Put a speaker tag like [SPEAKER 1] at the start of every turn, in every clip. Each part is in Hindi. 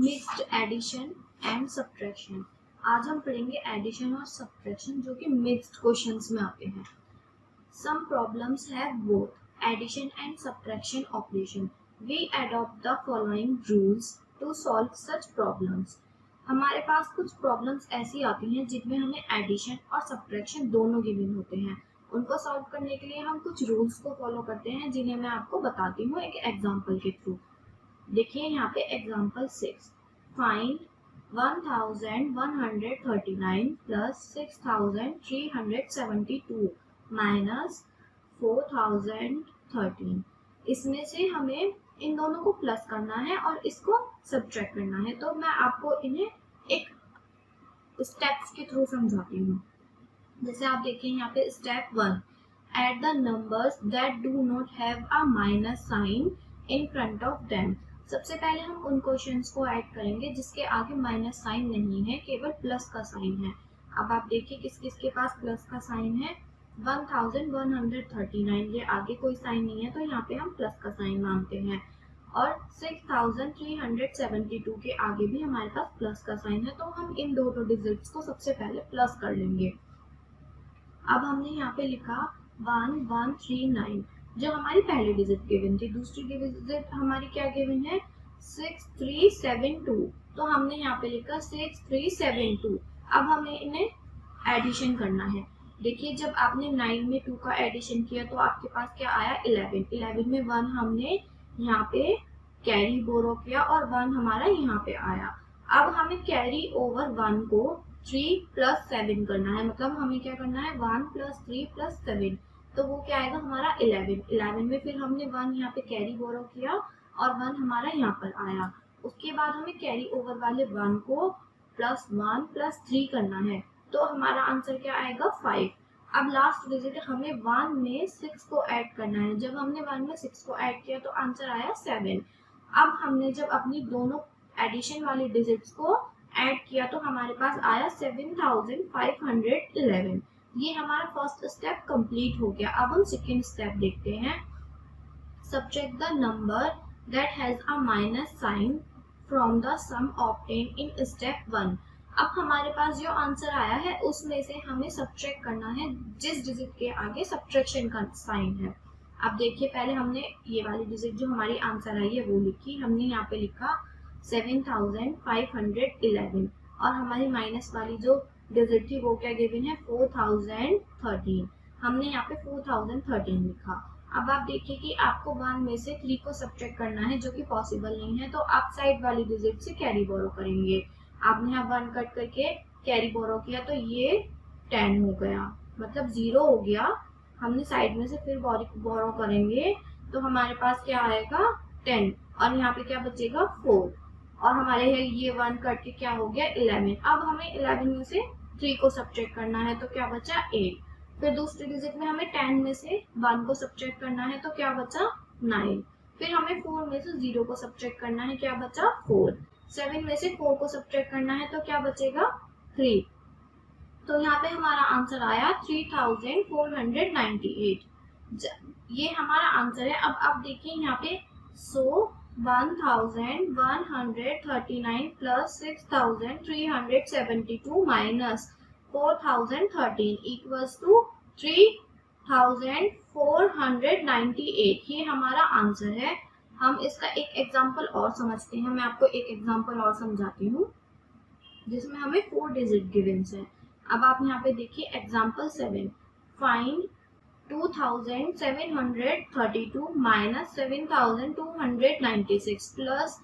[SPEAKER 1] Mixed addition and subtraction. आज हम पढ़ेंगे एडिशन और सब्ट्रैक्शन जो कि मिक्स्ड क्वेश्चंस में आते हैं। Some problems have both addition and subtraction operation. We adopt the following rules to solve such problems. हमारे पास कुछ प्रॉब्लम्स ऐसी आती हैं जिनमें हमें एडिशन और सब्ट्रैक्शन दोनों गिवन होते हैं। उनको सॉल्व करने के लिए हम कुछ रूल्स को फॉलो करते हैं जिन्हें मैं आपको बताती हूँ एक एग्जाम्पल के थ्रू। देखिए यहाँ पे एग्जाम्पल 6, फाइंड 1139 प्लस 6372 माइनस 4013। इसमें से हमें इन दोनों को प्लस करना है और इसको सब्ट्रैक्ट करना है। तो मैं आपको इन्हें एक स्टेप्स के थ्रू समझाती हूँ। जैसे आप देखिए यहाँ पे step 1, add the numbers that do not have a minus sign in front of them. सबसे पहले हम उन क्वेश्चंस को ऐड करेंगे जिसके आगे माइनस साइन नहीं है, केवल प्लस का साइन है। अब आप देखिए किस किस के पास प्लस का साइन है। 1139, ये आगे कोई साइन नहीं है तो यहाँ पे हम प्लस का साइन मानते हैं। और 6372 के आगे भी हमारे पास प्लस का साइन है, तो हम इन दोनों डिजिट्स को सबसे पहले प्लस कर लेंगे। अब हमने यहाँ पे लिखा 1139 जो हमारी पहली डिजिट गिवन थी। दूसरी डिजिट हमारी क्या गिवन है 6372, तो हमने यहाँ पे लिखा 6372। अब हमें इन्हें एडिशन करना है। देखिए जब आपने 9 में 2 का एडिशन किया तो आपके पास क्या आया 11 में 1 हमने यहाँ पे कैरी बोरो किया और 1 हमारा यहाँ पे आया। अब हमें कैरी ओवर 1 को 3 + 7 करना है, मतलब हमें क्या करना है 1 + 3 + 7, तो वो क्या आएगा हमारा 11 में फिर हमने 1 यहाँ पे कैरी बोरो किया और 1 हमारा यहाँ पर आया। उसके बाद हमें कैरी ओवर वाले 1 को +1 + 3 करना है, तो हमारा आंसर क्या आएगा 5। अब लास्ट डिजिट हमें 1 में 6 को ऐड करना है। जब हमने 1 में 6 को ऐड किया तो आंसर आया 7। अब हमने जब अपनी दोनों एडिशन वाली डिजिट्स को ऐड किया तो हमारे पास आया 7511। ये हमारा फर्स्ट स्टेप कंप्लीट हो गया। अब हम सेकेंड स्टेप देखते हैं। Subtract the number that has a minus sign from the sum obtained in step 1। अब हमारे पास जो आंसर आया है उसमें से हमें सब्ट्रैक्ट करना है जिस डिजिट के आगे सब्ट्रैक्शन का साइन है। अब देखिए पहले हमने ये वाली डिजिट जो हमारी आंसर आई है वो लिखी। हमने यहाँ पे लिखा 7511 और हमारी माइनस वाली जो डिजिट थी वो क्या गिवन है 4013। हमने यहाँ पे 4013 लिखा। अब आप देखिए कि आपको 1 में से 3 को सब्ट्रैक्ट करना है जो कि पॉसिबल नहीं है, तो आप साइड वाली डिजिट से कैरी बोरो करेंगे। आपने यहाँ 1 कट करके कैरी बोरो किया तो ये 10 हो गया, मतलब 0 हो गया। हमने साइड में से फिर बोरो करेंगे तो हमारे पास क्या आएगा 10 और यहाँ पे क्या बचेगा 4 और हमारे ये 1 कट के क्या हो गया 11। अब हमें 11 में से 3 को सब्ट्रैक्ट करना है तो क्या बचा 8। फिर दूसरी डिजिट में हमें 10 में से 1 को सब्ट्रैक्ट करना है तो क्या बचा 9। फिर हमें 4 में से 0 को सब्ट्रैक्ट करना है, क्या बचा 4। 7 में से 4 को सब्ट्रैक्ट करना है तो क्या बचेगा 3। तो यहाँ पे हमारा आंसर आया 3498। ये हमारा आंसर है। अब आप देखिए यहाँ पे 1139 प्लस 6372 माइनस 4013 इक्वल्स टू 3498। ये हमारा आंसर है। हम इसका एक एग्जांपल और समझते हैं। मैं आपको एक एग्जांपल और समझाती हूँ जिसमें हमें 4 डिजिट गिवन्स है। अब आप यहाँ पे देखिए example 7, find 2732 minus 7296 plus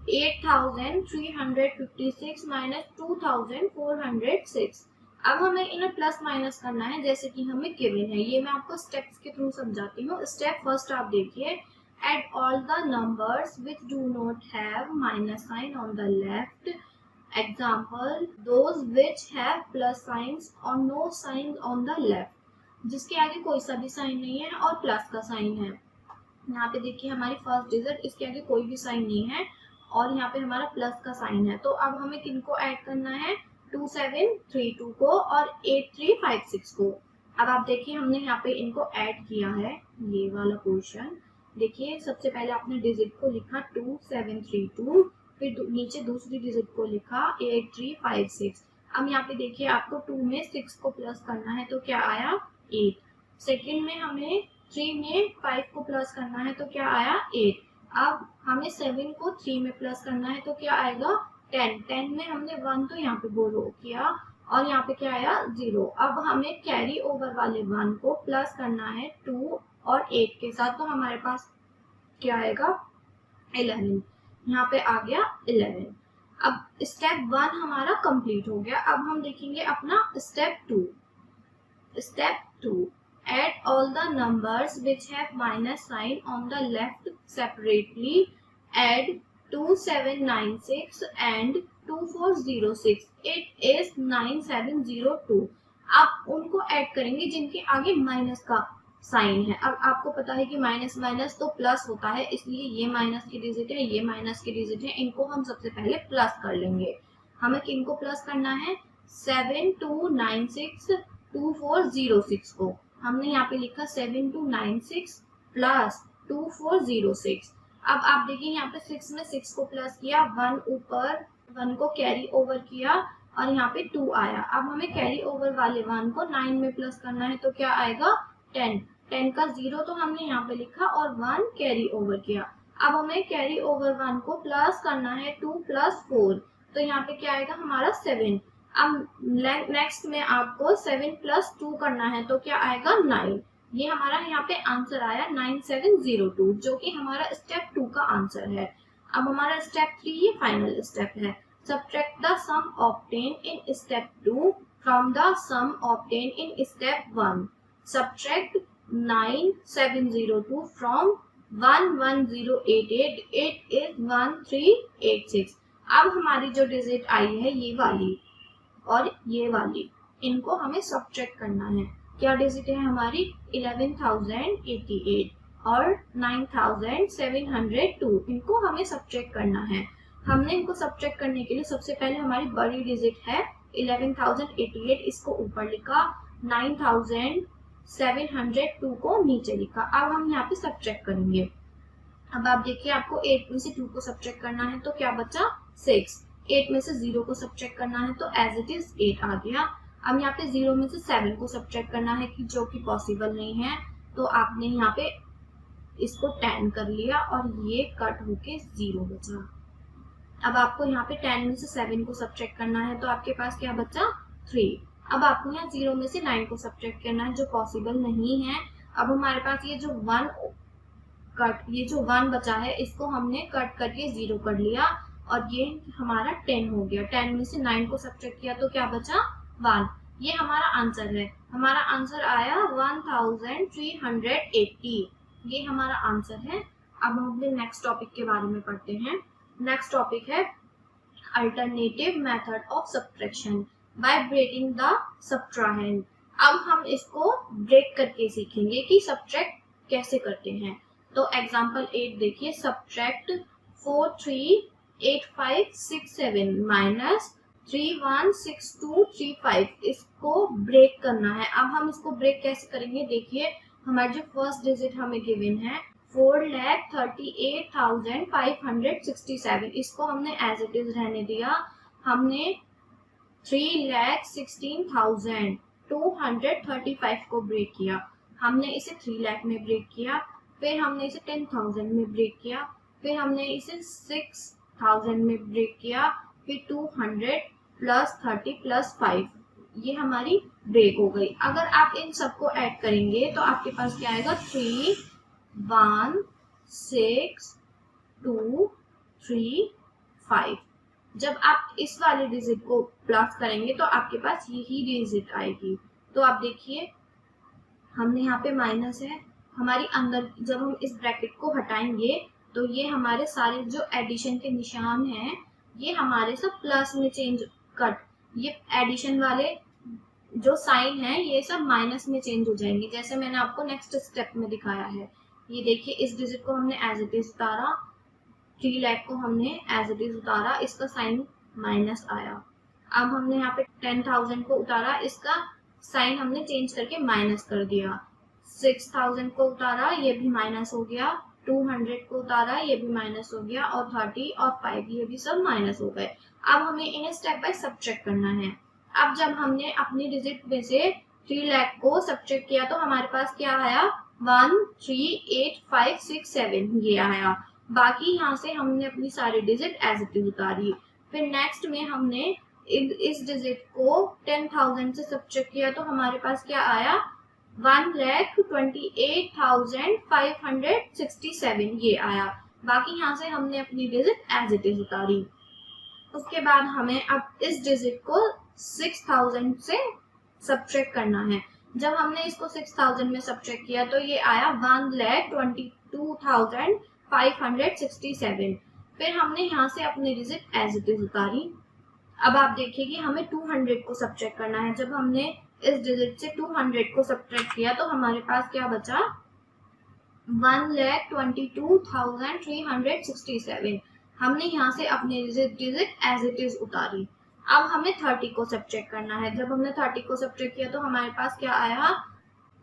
[SPEAKER 1] 8356 minus 2406। अब हमें इन्हें प्लस माइनस करना है जैसे कि हमें गिवन है। ये मैं आपको स्टेप्स के थ्रू समझाती हूँ। स्टेप फर्स्ट आप देखिए, add all the numbers which do not have minus sign on the left. Example, those which have plus signs or no signs on the left। जिसके आगे कोई सा भी साइन नहीं है और प्लस का साइन है। यहाँ पे देखिए हमारी फर्स्ट डिजिट, इसके आगे कोई भी साइन नहीं है और यहाँ पे हमारा प्लस का साइन है। तो अब हमें किनको ऐड करना है 2732 को और 8356 को। अब आप देखिए हमने यहाँ पे इनको ऐड किया है, ये वाला पोर्शन देखिए। सबसे पहले आपने डिजिट को लिखा 2732, फिर नीचे दूसरी डिजिट को लिखा 8356। अब यहाँ पे देखिए आपको 2 में 6 को प्लस करना है तो क्या आया 8। सेकंड में हमें 3 में 5 को प्लस करना है तो क्या आया 8। अब हमें 7 को 3 में प्लस करना है तो क्या आएगा 10। 10 में हमने 1 तो यहाँ पे बोरो किया और यहाँ पे क्या आया 0। अब हमें कैरी ओवर वाले 1 को प्लस करना है 2 और 8 के साथ, तो हमारे पास क्या आएगा 11। यहाँ पे आ गया 11। अब स्टेप 1 हमारा कंप्लीट हो गया। अब हम देखेंगे अपना step 2। Step 2. Add all the numbers which have minus sign on the left separately. Add 2796 and 2406. It is 9702. आप उनको ऐड करेंगे जिनके आगे माइनस का साइन है। अब आपको पता है कि माइनस माइनस तो प्लस होता है, इसलिए ये माइनस की डिजिट है, ये माइनस की डिजिट है, इनको हम सबसे पहले प्लस कर लेंगे। हमें किनको प्लस करना है 7296 2406 को। हमने यहाँ पे लिखा 7296 प्लस 2406। अब आप देखिए यहाँ पे 6 में 6 को प्लस किया, 1 ऊपर 1 को कैरी ओवर किया और यहाँ पे 2 आया। अब हमें कैरी ओवर वाले 1 को 9 में प्लस करना है तो क्या आएगा 10। 10 का 0 तो हमने यहाँ पे लिखा और 1 कैरी ओवर किया। अब हमें कैरी ओवर 1 को प्लस करना है 2 प्लस 4, तो यहाँ पे क्या आएगा हमारा 7। अब नेक्स्ट में आपको 7 प्लस 2 करना है तो क्या आएगा 9। ये हमारा यहाँ पे आंसर आया 9702, जो कि हमारा स्टेप 2 का आंसर है। अब हमारा स्टेप 3 ये फाइनल स्टेप है। Subtract the sum obtain in step 2 from the sum obtain in step 1। Subtract 9702 from 11088, it is 1386। अब हमारी जो डिजिट आई है ये वाली और ये वाली, इनको हमें सब्ट्रैक्ट करना है। क्या डिजिट है हमारी 11088 और 9702, इनको हमें सब्ट्रैक्ट करना है। हमने इनको सब्ट्रैक्ट करने के लिए सबसे पहले हमारी बड़ी डिजिट है 11088, इसको ऊपर लिखा, 9702 को नीचे लिखा। अब हम यहाँ पे सब्ट्रैक्ट करेंगे। अब आप देखिए आपको 8 में से 2 को सब्ट्रैक्ट करना है तो क्या बचा 6। 8 में से 0 को सब्ट्रैक्ट करना है तो एज इट इज 8 आ गया। अब यहाँ पे 0 में से 7 को सब्ट्रैक्ट करना है कि जो कि पॉसिबल नहीं है, तो आपने यहाँ पे इसको 10 कर लिया और ये कट होके 0 बचा। अब आपको यहाँ पे 10 में से 7 को सब्ट्रैक्ट करना है तो आपके पास क्या बचा 3। अब आपको यहाँ 0 में से 9 को सब्ट्रैक्ट करना है जो पॉसिबल नहीं है। अब हमारे पास ये जो 1 बचा है इसको हमने कट करके 0 कर लिया और ये हमारा 10 हो गया। 10 में से 9 को सब्ट्रैक्ट किया तो क्या बचा 1। ये हमारा आंसर है। हमारा आंसर आया 1380। ये हमारा आंसर है। अब हम अपने नेक्स्ट टॉपिक के बारे में पढ़ते हैं। नेक्स्ट टॉपिक है alternative method of subtraction by breaking the subtrahend. अब हम इसको ब्रेक करके सीखेंगे कि सब्ट्रैक्ट कैसे करते हैं। तो एग्जांपल 8 देखिए, सब्ट्रैक्ट 438567 माइनस 316235, इसको ब्रेक करना है। अब हम इसको ब्रेक कैसे करेंगे, देखिए हमारी जो फर्स्ट डिजिट हमें गिवन है 4,38,567, इसको हमने एज इट इज रहने दिया। हमने 3,16,235 को ब्रेक किया। हमने इसे 3 लाख में ब्रेक किया, फिर हमने इसे 10,000 में ब्रेक किया, फिर हमने इसे 6,000 में ब्रेक किया, फिर 200 प्लस 30 प्लस 5, ये हमारी ब्रेक हो गई। अगर आप इन सबको ऐड करेंगे तो आपके पास क्या आएगा 3, 1, 6, 2, 3, 5। जब आप इस वाले डिजिट को प्लस करेंगे तो आपके पास यही डिजिट आएगी। तो आप देखिए हमने यहाँ पे माइनस है, हमारी अंदर जब हम इस ब्रैकेट को हटाएंगे तो ये हमारे सारे जो एडिशन के निशान हैं ये हमारे सब प्लस में चेंज ये एडिशन वाले जो साइन है ये सब माइनस में चेंज हो जाएंगे, जैसे मैंने आपको नेक्स्ट स्टेप में दिखाया है। ये देखिए इस डिजिट को हमने एज इट इज उतारा, 3 लाख को हमने एज इट इज उतारा, इसका साइन माइनस आया। अब हमने यहाँ पे 10,000 को उतारा, इसका साइन हमने चेंज करके माइनस कर दिया। 6,000 को उतारा, ये भी माइनस हो गया। 200 को उतारा, ये भी माइनस हो गया, और 30 और 5 ये भी सब माइनस हो गए। अब हमें इन्हें स्टेप बाय सब्ट्रैक्ट करना है। अब जब हमने अपनी डिजिट में से 3 लाख को सब्ट्रैक्ट किया तो हमारे पास क्या आया, 1 3 8 5 6 7 ये आया। बाकी यहाँ से हमने अपनी सारी डिजिट एज इट इज उतारी। फिर नेक्स्ट में हमने इस डिजिट को 10,000 से सब्ट्रैक्ट किया तो हमारे पास क्या आया, 1,28,567 ये आया। बाकी यहाँ से हमने अपनी डिजिट एज इट इज उतारी। उसके बाद हमें अब इस डिजिट को 6,000 से सब्ट्रैक्ट करना है। जब हमने इसको 6,000 में सब्ट्रैक्ट किया तो ये आया 1,22,567। फिर हमने यहाँ से अपनी डिजिट एज इट इज उतारी। अब आप देखिए कि हमें 200 को सब्ट्रैक्ट करना है। जब हमने इस डिजिट से 200 को सब्ट्रैक्ट किया तो हमारे पास क्या बचा, 1,22,367। हमने यहाँ से अपनी डिजिट एज इट इज उतारी। अब हमें 30 को सब्ट्रैक्ट करना है। जब हमने 30 को सब्ट्रैक्ट किया तो हमारे पास क्या आया,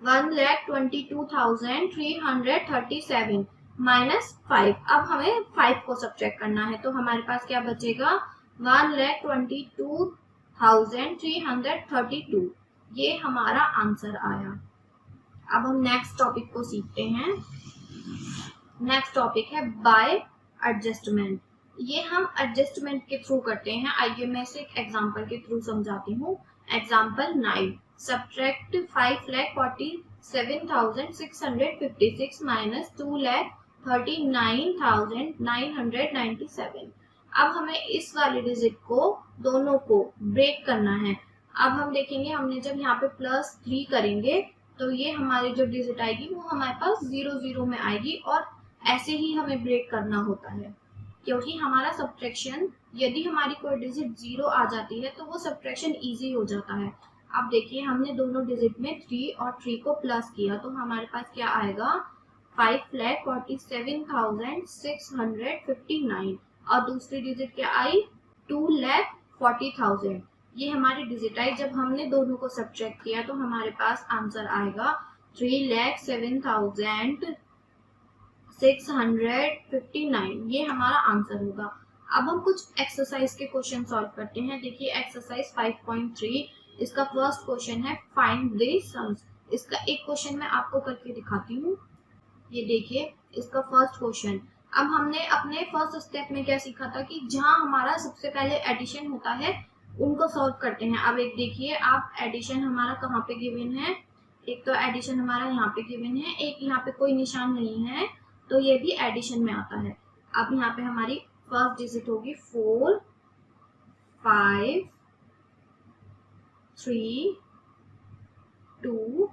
[SPEAKER 1] 1,22,337 माइनस 5। अब हमें 5 को सब्ट्रैक्ट करना है तो हमारे पास क्या बचेगा, 1,22,332 ये हमारा आंसर आया। अब हम नेक्स्ट टॉपिक को सीखते हैं। नेक्स्ट टॉपिक है बाय एडजस्टमेंट। ये हम एडजस्टमेंट के थ्रू करते हैं। आइए मैं इसे एक एग्जांपल के थ्रू समझाती हूँ। Example 9, subtract 5,47,656 minus 2,39,997। अब हमें इस वाले डिजिट को दोनों को ब्रेक करना है। अब हम देखेंगे, हमने जब यहाँ पे +3 करेंगे तो ये हमारी जो डिजिट आएगी वो हमारे पास 0 0 में आएगी, और ऐसे ही हमें ब्रेक करना होता है क्योंकि हमारा सब्ट्रैक्शन, यदि हमारी कोई डिजिट 0 आ जाती है तो वो सब्ट्रैक्शन इजी हो जाता है। अब देखिए हमने दोनों डिजिट में 3 और 3 को प्लस किया तो हमारे पास क्या आएगा, 5,47,659, और दूसरी डिजिट क्या आई, 2,40,000 ये हमारी डिजिट आई। जब हमने दोनों को सब्ट्रैक्ट किया तो हमारे पास आंसर आएगा 3,07,659 ये हमारा आंसर होगा। अब हम कुछ एक्सरसाइज के क्वेश्चन सॉल्व करते हैं। देखिए एक्सरसाइज 5.3, इसका फर्स्ट क्वेश्चन है फाइंड द सम्स। इसका एक क्वेश्चन मैं आपको करके दिखाती हूँ। ये देखिए इसका फर्स्ट क्वेश्चन। अब हमने अपने फर्स्ट स्टेप में क्या सीखा था कि जहां हमारा सबसे पहले एडिशन होता है उनको सॉल्व करते हैं। अब एक देखिए आप, एडिशन हमारा कहाँ पे गिवन है, एक तो एडिशन हमारा यहाँ पे गिवन है, एक यहाँ पे कोई निशान नहीं है तो ये भी एडिशन में आता है। अब यहाँ पे हमारी फर्स्ट डिजिट होगी 4 5 3 2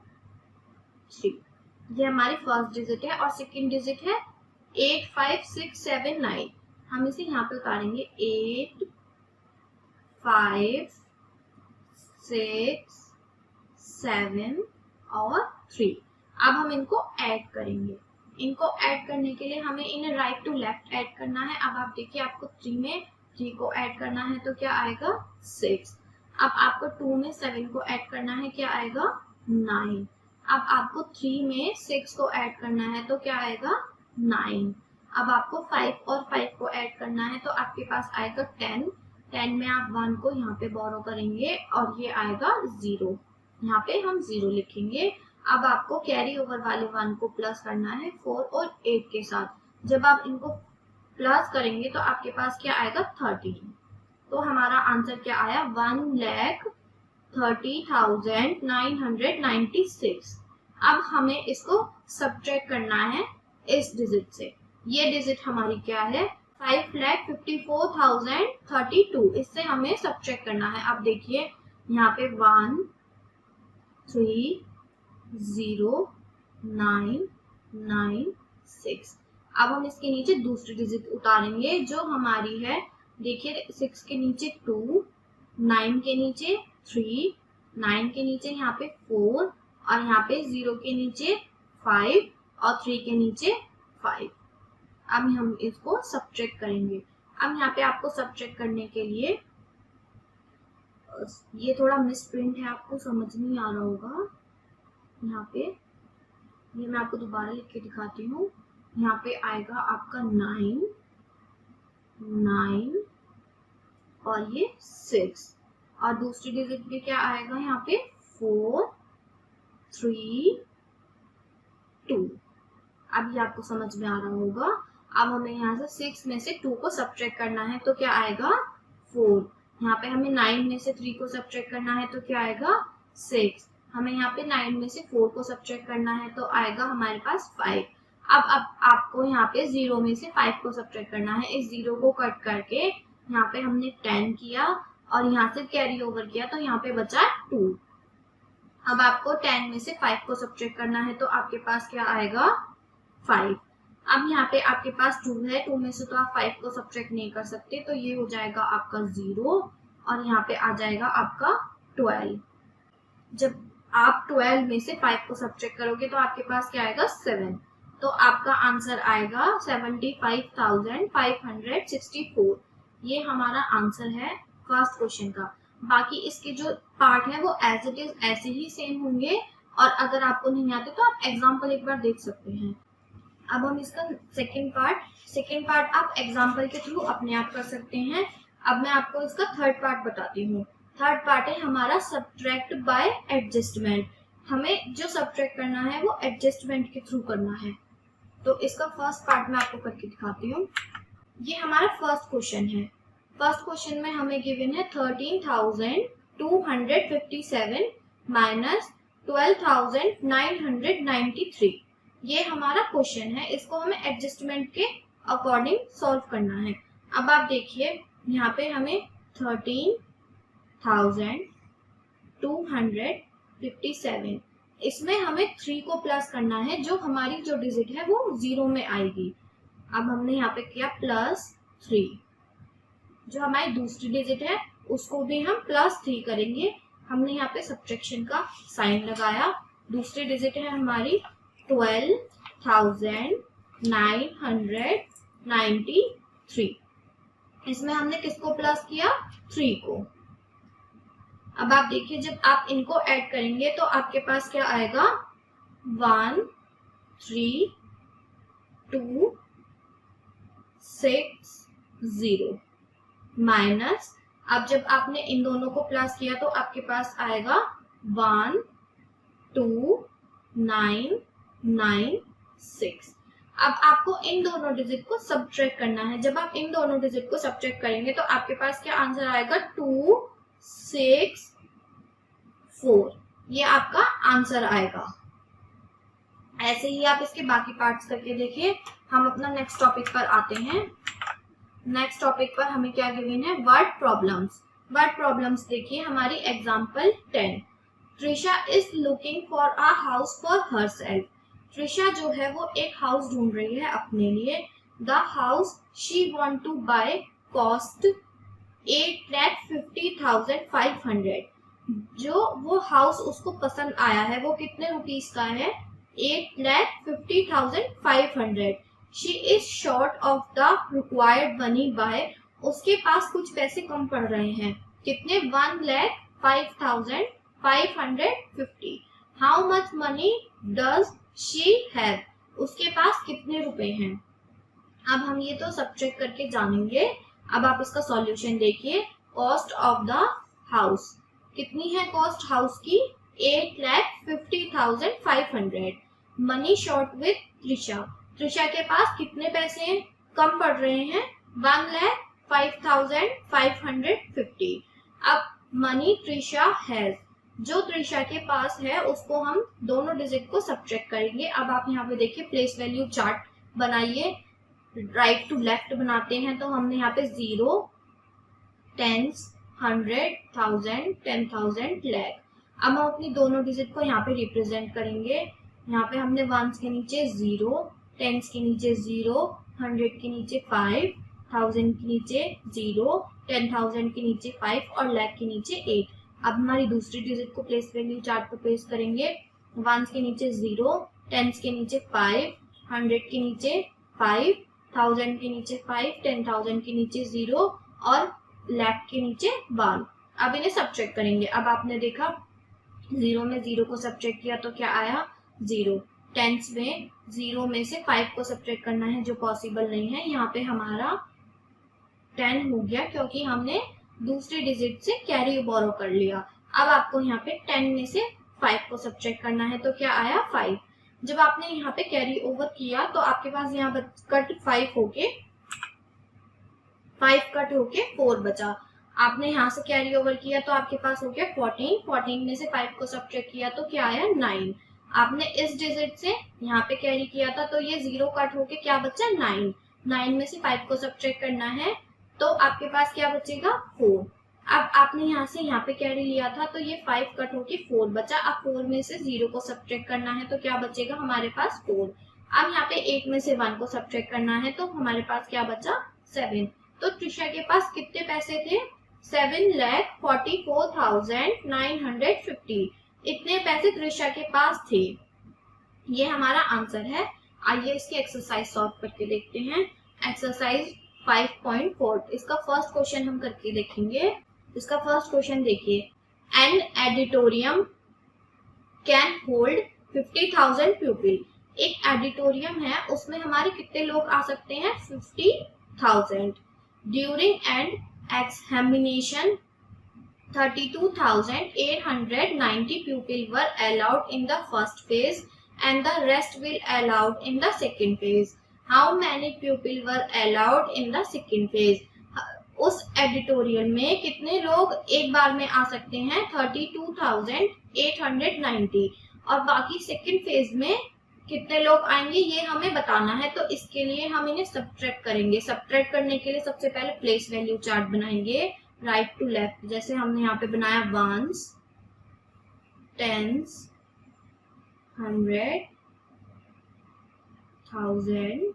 [SPEAKER 1] 3, ये हमारी फर्स्ट डिजिट है। और सेकंड डिजिट है 8 5 6 7 9, हम इसे यहाँ पे उतारेंगे 8 5 6 7 और 3। अब हम इनको ऐड करेंगे। इनको ऐड करने के लिए हमें इन्हें राइट टू लेफ्ट ऐड करना है। अब आप देखिए आपको 3 में 3 को ऐड करना है तो क्या आएगा 6। अब आपको 2 में 7 को ऐड करना है, क्या आएगा 9। अब आपको 3 में 6 को ऐड करना है तो क्या आएगा 9। अब आपको 5 और 5 को ऐड करना है तो आपके पास आएगा 10। 10 में आप 1 को यहाँ पे बोरो करेंगे और ये आएगा 0, यहाँ पे हम 0 लिखेंगे। अब आपको कैरी ओवर वाले 1 को प्लस करना है 4 और 8 के साथ। जब आप इनको प्लस करेंगे तो आपके पास क्या आएगा 13। तो हमारा आंसर क्या आया 1,30,996। अब हमें इसको सब्ट्रैक्ट करना है इस डिजिट से। ये डिजिट हमारी क्या है 5,54,032, इससे हमें सब्ट्रैक्ट करना है। अब देखिए यहाँ पे 1 3 0 9 9 6। अब हम इसके नीचे दूसरी डिजिट उतारेंगे जो हमारी है, देखिए 6 के नीचे 2, 9 के नीचे 3, 9 के नीचे यहाँ पे 4 और यहाँ पे 0 के नीचे 5 और 3 के नीचे 5। अब हम इसको सब्ट्रैक्ट करेंगे। अब यहाँ पे आपको सब्ट्रैक्ट करने के लिए, ये थोड़ा मिसप्रिंट है, आपको समझ नहीं आ रहा होगा। यहाँ पे ये मैं आपको दोबारा लिख के दिखाती हूँ। यहाँ पे आएगा आपका 9 और ये 6, और दूसरी डिजिट पे क्या आएगा यहाँ पे 4 3 2। अब ये आपको समझ में आ रहा होगा। अब हमें यहाँ से 6 में से 2 को सब्ट्रैक्ट करना है तो क्या आएगा 4। यहाँ पे हमें 9 में से 3 को सब्ट्रैक्ट करना है तो क्या आएगा 6। हमें यहाँ पे 9 में से 4 को सब्ट्रैक्ट करना है तो आएगा हमारे पास 5। अब आपको यहाँ पे 0 में से 5 को सब्ट्रैक्ट करना है। इस 0 को कट करके यहाँ पे हमने 10 किया और यहाँ से कैरी ओवर किया तो यहाँ पे बचा 2। अब आपको 10 में से 5 को सब्ट्रैक्ट करना है तो आपके पास क्या आएगा 5। अब यहाँ पे आपके पास 2 है, 2 में से तो आप 5 को सब्ट्रैक्ट नहीं कर सकते तो ये हो जाएगा आपका 0 और यहाँ पे आ जाएगा आपका 12। जब आप 12 में से 5 को सब्ट्रैक्ट करोगे तो आपके पास क्या आएगा 7। तो आपका आंसर आएगा 75,564। ये हमारा आंसर है फर्स्ट क्वेश्चन का। बाकी इसके जो पार्ट है वो एज इट इज ऐसे ही सेम होंगे, और अगर आपको नहीं आते तो आप एग्जाम्पल एक बार देख सकते हैं। अब हम इसका सेकेंड पार्ट आप एग्जाम्पल के थ्रू अपने आप कर सकते हैं। अब मैं आपको इसका थर्ड पार्ट बताती हूँ। थर्ड पार्ट है हमारा सब्ट्रैक्ट बाय एडजस्टमेंट। हमें जो सब्ट्रैक्ट करना है वो एडजस्टमेंट के थ्रू करना है। तो इसका फर्स्ट पार्ट मैं आपको करके दिखाती हूँ। ये हमारा फर्स्ट क्वेश्चन है। फर्स्ट क्वेश्चन में हमें गिवन है 13,257 माइनस 12,993। ये हमारा क्वेश्चन है। इसको हमें एडजस्टमेंट के अकॉर्डिंग सॉल्व करना है। अब आप देखिए यहाँ पे हमें 13,257, इसमें हमें 3 को प्लस करना है। जो हमारी जो डिजिट है वो 0 में आएगी। अब हमने यहाँ पे किया +3। जो हमारी दूसरी डिजिट है उसको भी हम +3 करेंगे। हमने यहाँ पे सब्ट्रैक्शन का साइन लगाया। दूसरी डिजिट है हमारी 12,993। इसमें हमने किसको प्लस किया 3 को। अब आप देखिए जब आप इनको ऐड करेंगे तो आपके पास क्या आएगा 1 3 2 6 0 माइनस, अब जब आपने इन दोनों को प्लस किया तो आपके पास आएगा 1 2 9 9 6। अब आपको इन दोनों डिजिट को सब्ट्रैक्ट करना है। जब आप इन दोनों डिजिट को सब्ट्रैक्ट करेंगे तो आपके पास क्या आंसर आएगा 2 6 4। ये आपका आंसर आएगा। ऐसे ही आप इसके बाकी पार्ट्स करके देखिए। हम अपना नेक्स्ट टॉपिक पर आते हैं। नेक्स्ट टॉपिक पर हमें क्या गिवन है वर्ड प्रॉब्लम्स। वर्ड प्रॉब्लम्स देखिए हमारी example 10। Trisha is looking for a house for herself. Trisha जो है वो एक हाउस ढूंढ रही है अपने लिए। The house she want to buy cost 8,50,500। जो वो हाउस उसको पसंद आया है वो कितने रुपीस का है 8,50,500। She is short of the required money by, उसके पास कुछ पैसे कम पड़ रहे हैं। कितने 1,05,550। How much money does she have, उसके पास कितने रुपए हैं। अब हम ये तो सब्ट्रैक्ट करके जानेंगे। अब आप इसका सॉल्यूशन देखिए। कॉस्ट ऑफ द हाउस कितनी है कॉस्ट हाउस की 8,50,500। Money short with Trisha, Trisha के पास कितने पैसे कम पड़ रहे हैं 1,05,550। अब मनी त्रिशा हैज, जो त्रिशा के पास है उसको हम दोनों डिजिट को सब्ट्रैक्ट करेंगे। अब आप यहाँ पे देखिए प्लेस वैल्यू चार्ट बनाइए। राइट टू लेफ्ट बनाते हैं तो हमने यहाँ पे 0 10 100 1000 10,000 लाख। अब हम अपनी दोनों डिजिट को यहाँ पे रिप्रेजेंट करेंगे। यहाँ पे हमने 1s के नीचे 0, 10s के नीचे 0, 100 के नीचे 5, 1000 के नीचे 0, 10,000 के नीचे 5 और लाख के नीचे 8। अब हमारी दूसरी डिजिट को प्लेस वैल्यू चार्ट पर प्लेस करेंगे। 1s के नीचे 0, 10s के नीचे 5, 100 के नीचे 5, 1000 के नीचे 5, 10,000 के नीचे 0 और लाख के नीचे 1। अब इन्हें सब्ट्रैक्ट करेंगे। अब आपने देखा 0 में 0 को सब्ट्रैक्ट किया तो क्या आया 0, टेंस में 0 में से 5 को सब्ट्रैक्ट करना है जो पॉसिबल नहीं है। यहाँ पे हमारा 10 हो गया क्योंकि हमने दूसरी डिजिट से कैरी बोरो कर लिया। अब आपको यहाँ पे 10 में से 5 को सब्ट्रैक्ट करना है तो क्या आया 5। जब आपने यहाँ पे कैरी ओवर किया तो आपके पास यहाँ कट 5 कट होके 4 बचा। आपने यहाँ से कैरी ओवर किया तो आपके पास हो गया 14 में से 5 को सब्ट्रैक्ट किया तो क्या आया 9। आपने इस डिजिट से यहाँ पे कैरी किया था तो ये 0 कट होके क्या बचा 9 में से 5 को सब्ट्रैक्ट करना है तो आपके पास क्या बचेगा 4। अब आपने यहाँ से यहाँ पे कैरी लिया था तो ये 5 कट होके 4 बचा। अब 4 में से 0 को सब्ट्रैक्ट करना है तो क्या बचेगा हमारे पास 4। अब यहाँ पे 8 में से 1 को सब्ट्रैक्ट करना है तो हमारे पास क्या बचा 7। तो त्रिशा के पास कितने पैसे थे 7,44,950। इतने पैसे त्रिशा के पास थे। ये हमारा आंसर है। आइए इसकी एक्सरसाइज सॉल्व करके देखते हैं। एक्सरसाइज 5.4 इसका फर्स्ट क्वेश्चन हम करके देखेंगे। इसका फर्स्ट क्वेश्चन देखिए, एन एडिटोरियम कैन होल्ड 50,000 पीपल। एक एडिटोरियम है उसमें हमारे कितने लोग आ सकते हैं 50,000। During and examination 32,890 pupils were allowed in the first phase and the rest will allowed in the second phase. How many pupils were allowed in the second phase? उस एडिटोरियल में कितने लोग एक बार में आ सकते हैं 32,890 और बाकी सेकंड फेज में कितने लोग आएंगे ये हमें बताना है। तो इसके लिए हम इन्हें सब्ट्रैक्ट करेंगे। सब्ट्रैक्ट करने के लिए सबसे पहले प्लेस वैल्यू चार्ट बनाएंगे राइट टू लेफ्ट। जैसे हमने यहाँ पे बनाया वंस, टेंस, 100, 1000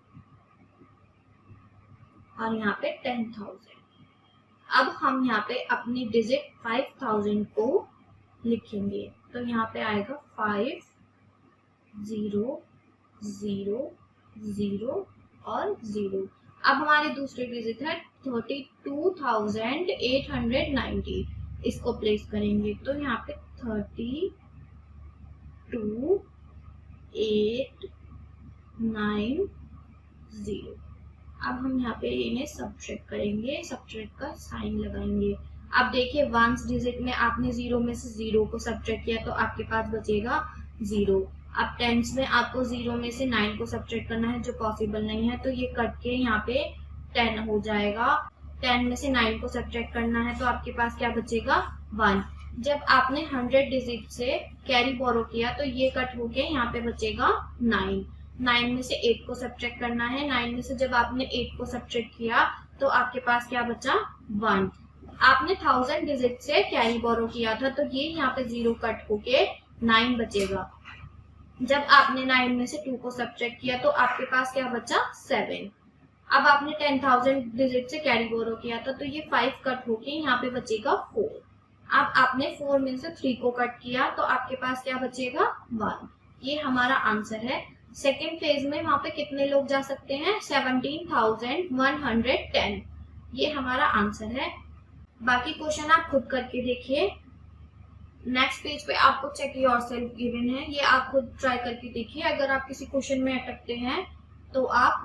[SPEAKER 1] और यहाँ पे 10,000। अब हम यहाँ पे अपनी डिजिट 5,000 को लिखेंगे तो यहाँ पे आएगा 5 0 0 0 और 0। अब हमारी दूसरी डिजिट है 32,890। इसको प्लेस करेंगे तो यहाँ पे 32,890। अब हम यहाँ पे इन्हें सब्ट्रैक्ट करेंगे। सब्ट्रैक्ट का साइन लगाएंगे। अब देखिए वंस डिजिट में आपने 0 में से 0 को सब्ट्रैक्ट किया तो आपके पास बचेगा 0। अब टेंस में आपको 0 में से 9 को सब्ट्रैक्ट करना है जो पॉसिबल नहीं है तो ये कट के यहाँ पे 10 हो जाएगा। 10 में से 9 को सब्ट्रैक्ट करना है तो आपके पास क्या बचेगा 1। जब आपने 100 डिजिट से कैरी बोरो किया तो ये कट होके यहाँ पे बचेगा 9। 9 में से 8 को सब्ट्रैक्ट करना है। 9 में से जब आपने 8 को सब्ट्रैक्ट किया तो आपके पास क्या बचा 1। आपने 1000 डिजिट से कैरी बोरो किया था तो ये यहाँ पे 0 कट होके 9 बचेगा। जब आपने 9 में से 2 को सब्ट्रैक्ट किया तो आपके पास क्या बचा 7। अब आपने 10,000 डिजिट से कैरी बोरो किया था तो ये 5 कट होके यहाँ पे बचेगा 4। अब आपने 4 में से 3 को कट किया तो आपके पास क्या बचेगा 1। ये हमारा आंसर है। सेकेंड फेज में वहां पे कितने लोग जा सकते हैं 17,110। ये हमारा आंसर है। बाकी क्वेश्चन आप खुद करके देखिए। नेक्स्ट पेज पे आपको चेक योरसेल्फ गिवन है, ये आप खुद ट्राई करके देखिए। अगर आप किसी क्वेश्चन में अटकते हैं तो आप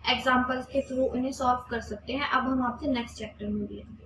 [SPEAKER 1] एग्जाम्पल्स के थ्रू इन्हें सॉल्व कर सकते हैं। अब हम आपसे नेक्स्ट चैप्टर में मिलेंगे।